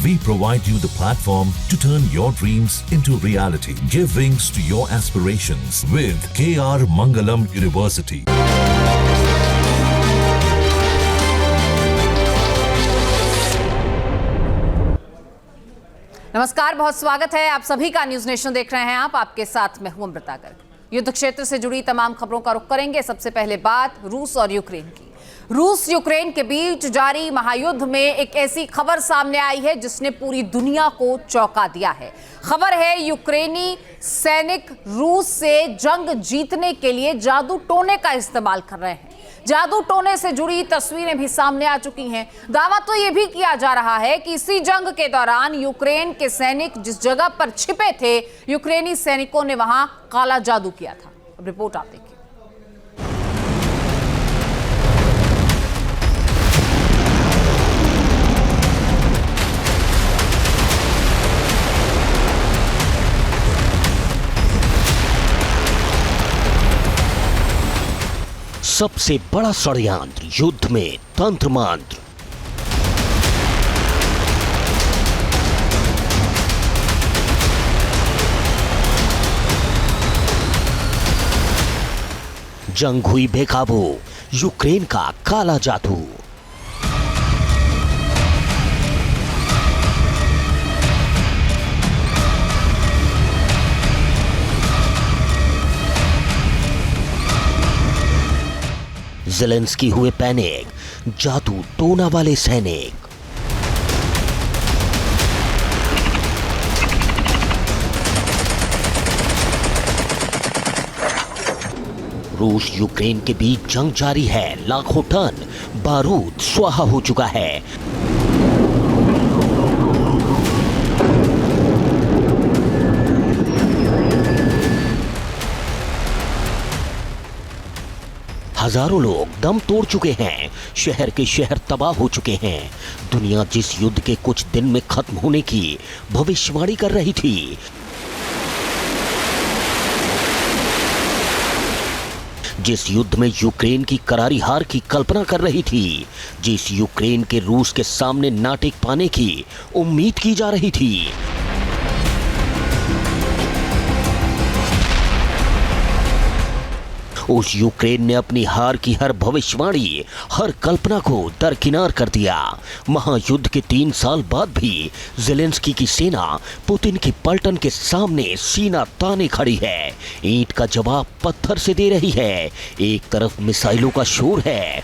We provide you the platform to turn your dreams into reality. Give wings to your aspirations with KR Mangalam University. नमस्कार, बहुत स्वागत है आप सभी का। न्यूज नेशन देख रहे हैं आप, आपके साथ मैं हूं अमृता गर्ग। युद्ध क्षेत्र से जुड़ी तमाम खबरों का रुख करेंगे। सबसे पहले बात रूस और यूक्रेन की। रूस यूक्रेन के बीच जारी महायुद्ध में एक ऐसी खबर सामने आई है जिसने पूरी दुनिया को चौंका दिया है। खबर है यूक्रेनी सैनिक रूस से जंग जीतने के लिए जादू टोने का इस्तेमाल कर रहे हैं। जादू टोने से जुड़ी तस्वीरें भी सामने आ चुकी हैं। दावा तो यह भी किया जा रहा है कि इसी जंग के दौरान यूक्रेन के सैनिक जिस जगह पर छिपे थे, यूक्रेनी सैनिकों ने वहां काला जादू किया था। अब रिपोर्ट आप देखिए। सबसे बड़ा षड्यंत्र युद्ध में तंत्र मंत्र। जंग हुई बेकाबू, यूक्रेन का काला जादू। ज़ेलेंस्की हुए पैनिक, जादू टोना वाले सैनिक। रूस यूक्रेन के बीच जंग जारी है। लाखों टन बारूद स्वाहा हो चुका है। हजारों लोग दम तोड़ चुके हैं। शहर के शहर तबाह हो चुके हैं। दुनिया जिस युद्ध के कुछ दिन में खत्म होने की भविष्यवाणी कर रही थी, जिस युद्ध में यूक्रेन की करारी हार की कल्पना कर रही थी, जिस यूक्रेन के रूस के सामने ना टिक पाने की उम्मीद की जा रही थी, उस यूक्रेन ने अपनी हार की हर भविष्यवाणी, हर कल्पना को दरकिनार कर दिया। महायुद्ध के 3 साल बाद भी ज़ेलेंस्की की सेना पुतिन की पलटन के सामने सीना ताने खड़ी है। ईंट का जवाब पत्थर से दे रही है। एक तरफ मिसाइलों का शोर है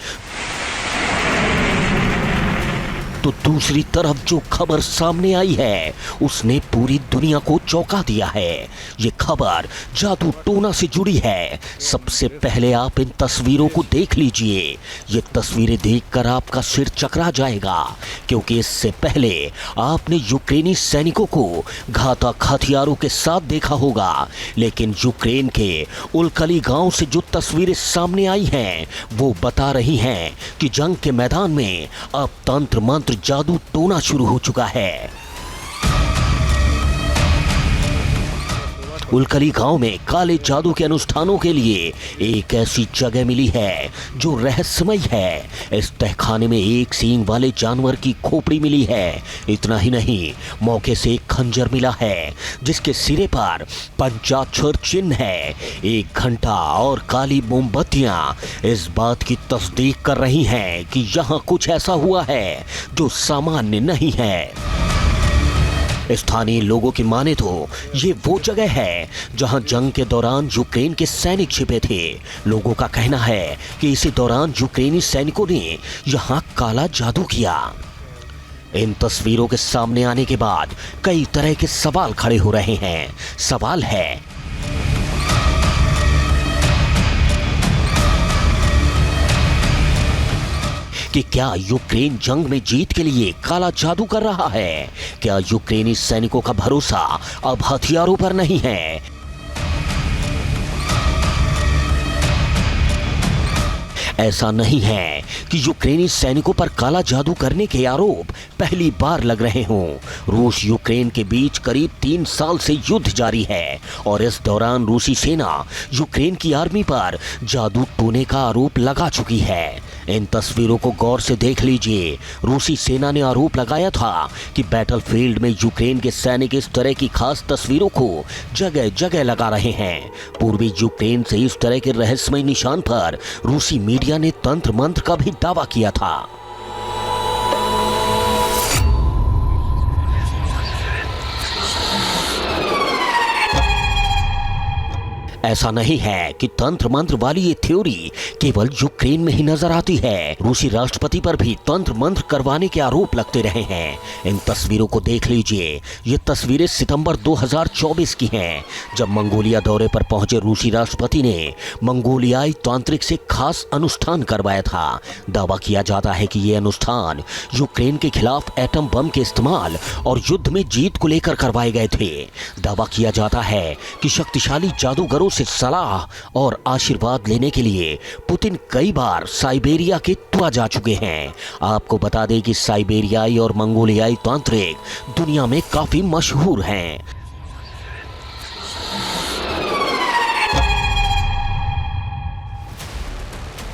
तो दूसरी तरफ जो खबर सामने आई है उसने पूरी दुनिया को चौंका दिया है। ये खबर जादू टोना से जुड़ी है। सबसे पहले आप इन तस्वीरों को देख लीजिए। ये तस्वीरें देखकर आपका सिर चकरा जाएगा, क्योंकि इससे पहले आपने यूक्रेनी सैनिकों को घातक हथियारों के साथ देखा होगा, लेकिन यूक्रेन के उलकली गांव से जो तस्वीरें सामने आई हैं वो बता रही हैं कि जंग के मैदान में अब तंत्र मंत्र जादू टोना शुरू हो चुका है। उलकली गांव में काले जादू के अनुष्ठानों के लिए एक ऐसी जगह मिली है जो रहस्यमय है। इस तहखाने में एक सींग वाले जानवर की खोपड़ी मिली है। इतना ही नहीं, मौके से एक खंजर मिला है जिसके सिरे पर पंचाक्षर चिन्ह है। 1 घंटा और काली मोमबत्तियां इस बात की तस्दीक कर रही हैं कि यहाँ कुछ ऐसा हुआ है जो सामान्य नहीं है। स्थानीय लोगों की माने तो ये वो जगह है जहां जंग के दौरान यूक्रेन के सैनिक छिपे थे। लोगों का कहना है कि इसी दौरान यूक्रेनी सैनिकों ने यहां काला जादू किया। इन तस्वीरों के सामने आने के बाद कई तरह के सवाल खड़े हो रहे हैं। सवाल है कि क्या यूक्रेन जंग में जीत के लिए काला जादू कर रहा है? क्या यूक्रेनी सैनिकों का भरोसा अब हथियारों पर नहीं है? ऐसा नहीं है कि यूक्रेनी सैनिकों पर काला जादू करने के आरोप पहली बार लग रहे हों। रूस यूक्रेन के बीच करीब 3 साल से युद्ध जारी है और इस दौरान रूसी सेना यूक्रेन की आर्मी पर जादू टोने का आरोप लगा चुकी है। इन तस्वीरों को गौर से देख लीजिए। रूसी सेना ने आरोप लगाया था कि बैटलफील्ड में यूक्रेन के सैनिक इस तरह की खास तस्वीरों को जगह जगह लगा रहे हैं। पूर्वी यूक्रेन से इस तरह के रहस्यमय निशान पर रूसी मीडिया ने तंत्र मंत्र का भी दावा किया था। ऐसा नहीं है कि तंत्र मंत्र वाली ये थ्योरी केवल यूक्रेन में ही नजर आती है। रूसी राष्ट्रपति पर भी तंत्र मंत्र करवाने के आरोप लगते रहे हैं। इन तस्वीरों को देख लीजिए। ये तस्वीरें सितंबर 2024 की हैं, जब मंगोलिया दौरे पर पहुंचे रूसी राष्ट्रपति ने मंगोलियाई तांत्रिक से खास अनुष्ठान करवाया था। दावा किया जाता है कि ये अनुष्ठान यूक्रेन के खिलाफ एटम बम के इस्तेमाल और युद्ध में जीत को लेकर करवाए गए थे। दावा किया जाता है कि शक्तिशाली जादूगरों से सलाह और आशीर्वाद लेने के लिए पुतिन कई बार साइबेरिया के टूर जा चुके हैं। आपको बता दें कि साइबेरियाई और मंगोलियाई तांत्रिक दुनिया में काफी मशहूर हैं।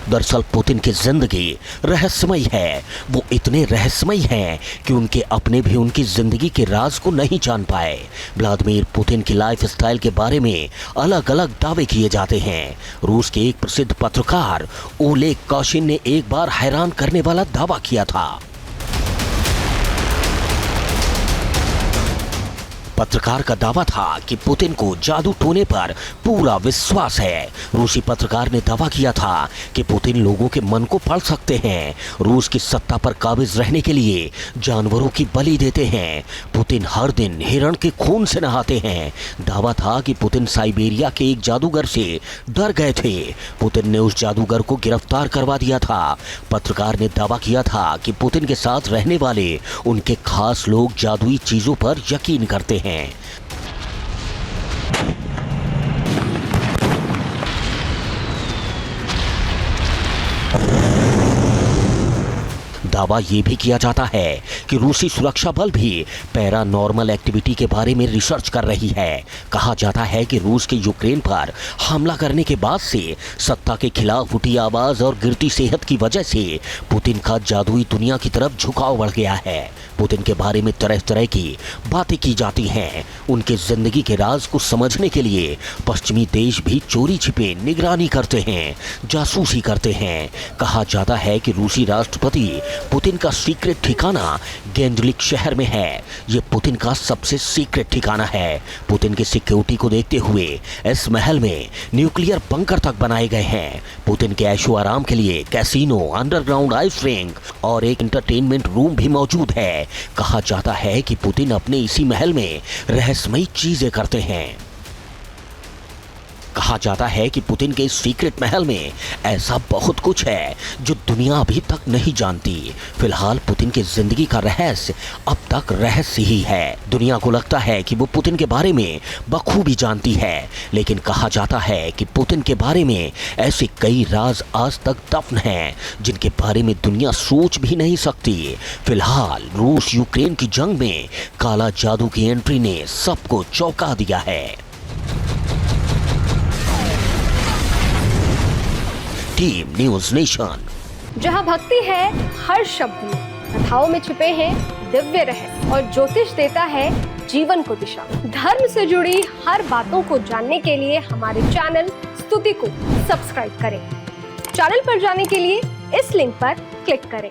दरअसल पुतिन की जिंदगी रहस्यमय है। वो इतने रहस्यमय हैं कि उनके अपने भी उनकी जिंदगी के राज को नहीं जान पाए। व्लादिमीर पुतिन की लाइफस्टाइल के बारे में अलग अलग दावे किए जाते हैं। रूस के एक प्रसिद्ध पत्रकार ओलेग काशिन ने एक बार हैरान करने वाला दावा किया था। पत्रकार का दावा था कि पुतिन को जादू टोने पर पूरा विश्वास है। रूसी पत्रकार ने दावा किया था कि पुतिन लोगों के मन को पढ़ सकते हैं। रूस की सत्ता पर काबिज रहने के लिए जानवरों की बलि देते हैं। पुतिन हर दिन हिरण के खून से नहाते हैं। दावा था कि पुतिन साइबेरिया के एक जादूगर से डर गए थे। पुतिन ने उस जादूगर को गिरफ्तार करवा दिया था। पत्रकार ने दावा किया था कि पुतिन के साथ रहने वाले उनके खास लोग जादुई चीजों पर यकीन करते हैं। दावा ये भी किया जाता है कि रूसी सुरक्षा बल भी पैरानॉर्मल एक्टिविटी के बारे में रिसर्च कर रही है। कहा जाता है कि रूस के यूक्रेन पर हमला करने के बाद से सत्ता के खिलाफ उठी आवाज और गिरती सेहत की वजह से पुतिन का जादुई दुनिया की तरफ झुकाव बढ़ गया है। पुतिन के बारे में तरह तरह की बातें की जाती हैं। उनके जिंदगी के राज को समझने के लिए पश्चिमी देश भी चोरी छिपे निगरानी करते हैं, जासूसी करते हैं। कहा जाता है कि रूसी राष्ट्रपति पुतिन का सीक्रेट ठिकाना गेंद्लिक शहर में है। ये पुतिन का सबसे सीक्रेट ठिकाना है। पुतिन की सिक्योरिटी को देखते हुए इस महल में न्यूक्लियर बंकर तक बनाए गए हैं। पुतिन के ऐशो आराम के लिए कैसीनो, अंडरग्राउंड आइस रिंक और एक एंटरटेनमेंट रूम भी मौजूद है। कहा जाता है कि पुतिन अपने इसी महल में रहस्यमयी चीजें करते हैं। कहा जाता है कि पुतिन के इस सीक्रेट महल में ऐसा बहुत कुछ है जो दुनिया अभी तक नहीं जानती। फिलहाल पुतिन की जिंदगी का रहस्य अब तक रहस्य ही है। दुनिया को लगता है कि वो पुतिन के बारे में बखूबी जानती है, लेकिन कहा जाता है कि पुतिन के बारे में ऐसे कई राज आज तक दफन हैं जिनके बारे में दुनिया सोच भी नहीं सकती। फिलहाल रूस यूक्रेन की जंग में काला जादू की एंट्री ने सबको चौंका दिया है। Team news nation. जहां भक्ति है हर शब्द में, कथाओं में छिपे हैं दिव्य रहस्य और ज्योतिष देता है जीवन को दिशा। धर्म से जुड़ी हर बातों को जानने के लिए हमारे चैनल स्तुति को सब्सक्राइब करें। चैनल पर जाने के लिए इस लिंक पर क्लिक करें।